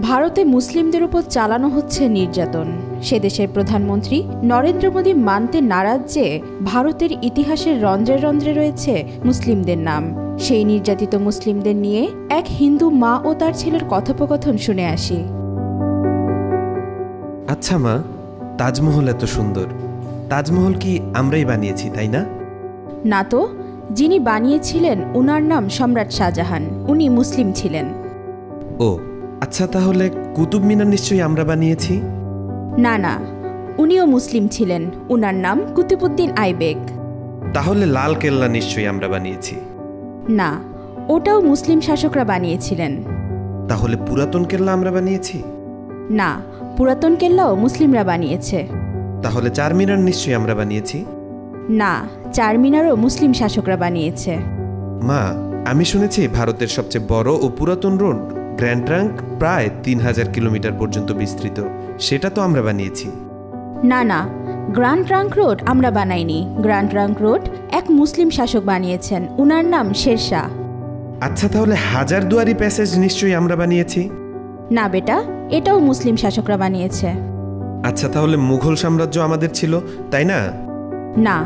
ভারতে মুসলিমদের উপর চালানো হচ্ছে নির্যাতন। সে দেশের প্রধানমন্ত্রী নরেন্দ্র মোদী মানতে নারাজ যে ভারতের ইতিহাসের রন্ধ্রে রন্ধ্রে রয়েছে মুসলিমদের নাম। সেই নির্যাতিত মুসলিমদের নিয়ে এক হিন্দু মা ও তার ছেলের কথোপকথন শুনে আসি। আচ্ছা মা, তাজমহল এত সুন্দর, তাজমহল কি আমরাই বানিয়েছি তাই না? না তো, যিনি বানিয়েছিলেন উনার নাম সম্রাট শাহজাহান, উনি মুসলিম ছিলেন। ও আচ্ছা, তাহলে কুতুব মিনার নিশ্চয়ই আমরা বানিয়েছি? না না, উনিও মুসলিম ছিলেন, উনার নাম কুতুবউদ্দিন আইবেক। তাহলে লাল কেল্লা নিশ্চয়ই আমরা বানিয়েছি? না, ওটাও মুসলিম শাসকরা বানিয়েছিলেন। তাহলে পুরাতন কেল্লা আমরা বানিয়েছি? না, পুরাতন কেল্লাও মুসলিমরা বানিয়েছে। তাহলে চারমিনার নিশ্চয়ই আমরা বানিয়েছি? না, চারমিনারও মুসলিম শাসকরা বানিয়েছে। মা, আমি শুনেছি ভারতের সবচেয়ে বড় ও পুরাতন রোড গ্র্যান্ড ট্রাঙ্ক প্রায় 3000 কিলোমিটার পর্যন্ত বিস্তৃত, সেটা তো আমরা বানিয়েছি। না না, গ্র্যান্ড ট্রাঙ্ক রোড আমরা বানাইনি। গ্র্যান্ড ট্রাঙ্ক রোড এক মুসলিম শাসক বানিয়েছেন, উনার নাম শেরশাহ। আচ্ছা, তাহলে হাজারদুয়ারি প্যাসেজ নিশ্চয়ই আমরা বানিয়েছি? না বেটা, এটাও মুসলিম শাসকরা বানিয়েছে। আচ্ছা, তাহলে মুঘল সাম্রাজ্য আমাদের ছিল তাই না? না,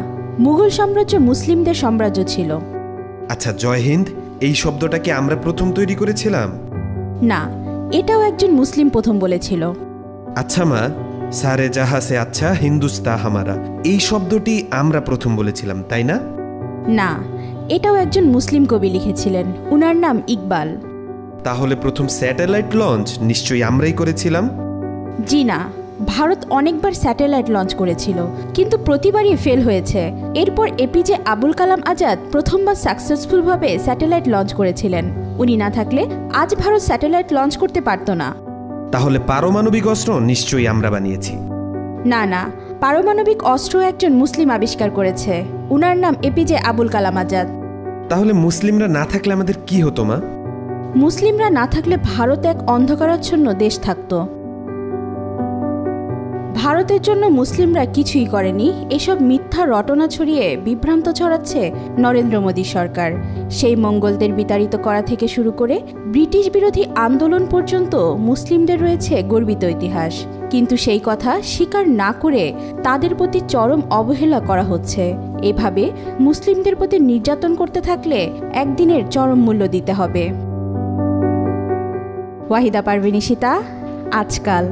মুঘল সাম্রাজ্য মুসলিমদের সাম্রাজ্য ছিল। আচ্ছা, জয় হিন্দ এই শব্দটা কি আমরা প্রথম তৈরি করেছিলাম? না, এটাও একজন মুসলিম প্রথম বলেছিল। আচ্ছা মা, সারে জাহা সে আচ্ছা হিন্দুস্তা হামারা এই শব্দটি আমরা প্রথম বলেছিলাম তাই না? না, এটাও একজন মুসলিম কবি লিখেছিলেন, উনার নাম ইকবাল। তাহলে প্রথম স্যাটেলাইট লঞ্চ নিশ্চয়ই আমরাই করেছিলাম? জি না, ভারত অনেকবার স্যাটেলাইট লঞ্চ করেছিল, কিন্তু প্রতিবারই ফেল হয়েছে। এরপর এপিজে আবুল কালাম আজাদ প্রথমবার সাকসেসফুলভাবে স্যাটেলাইট লঞ্চ করেছিলেন। উনি না থাকলে আজ ভারত স্যাটেলাইট লঞ্চ করতে পারত না। তাহলে পারমাণবিক অস্ত্র নিশ্চয়ই আমরা বানিয়েছি? না না, পারমাণবিক অস্ত্র একজন মুসলিম আবিষ্কার করেছে, উনার নাম এপিজে আবুল কালাম আজাদ। তাহলে মুসলিমরা না থাকলে আমাদের কি হতো মা? মুসলিমরা না থাকলে ভারত এক অন্ধকারাচ্ছন্ন দেশ থাকত। ভারতের জন্য মুসলিমরা কিছুই করেনি, এসব মিথ্যা রটনা ছড়িয়ে বিভ্রান্ত ছড়াচ্ছে নরেন্দ্র মোদী সরকার। সেই মঙ্গলদের বিতাড়িত করা থেকে শুরু করে ব্রিটিশ বিরোধী আন্দোলন পর্যন্ত মুসলিমদের রয়েছে গর্বিত ইতিহাস, কিন্তু সেই কথা স্বীকার না করে তাদের প্রতি চরম অবহেলা করা হচ্ছে। এভাবে মুসলিমদের প্রতি নির্যাতন করতে থাকলে একদিনের চরম মূল্য দিতে হবে। ওয়াহিদা পারভিন ইশিতা, আজকাল।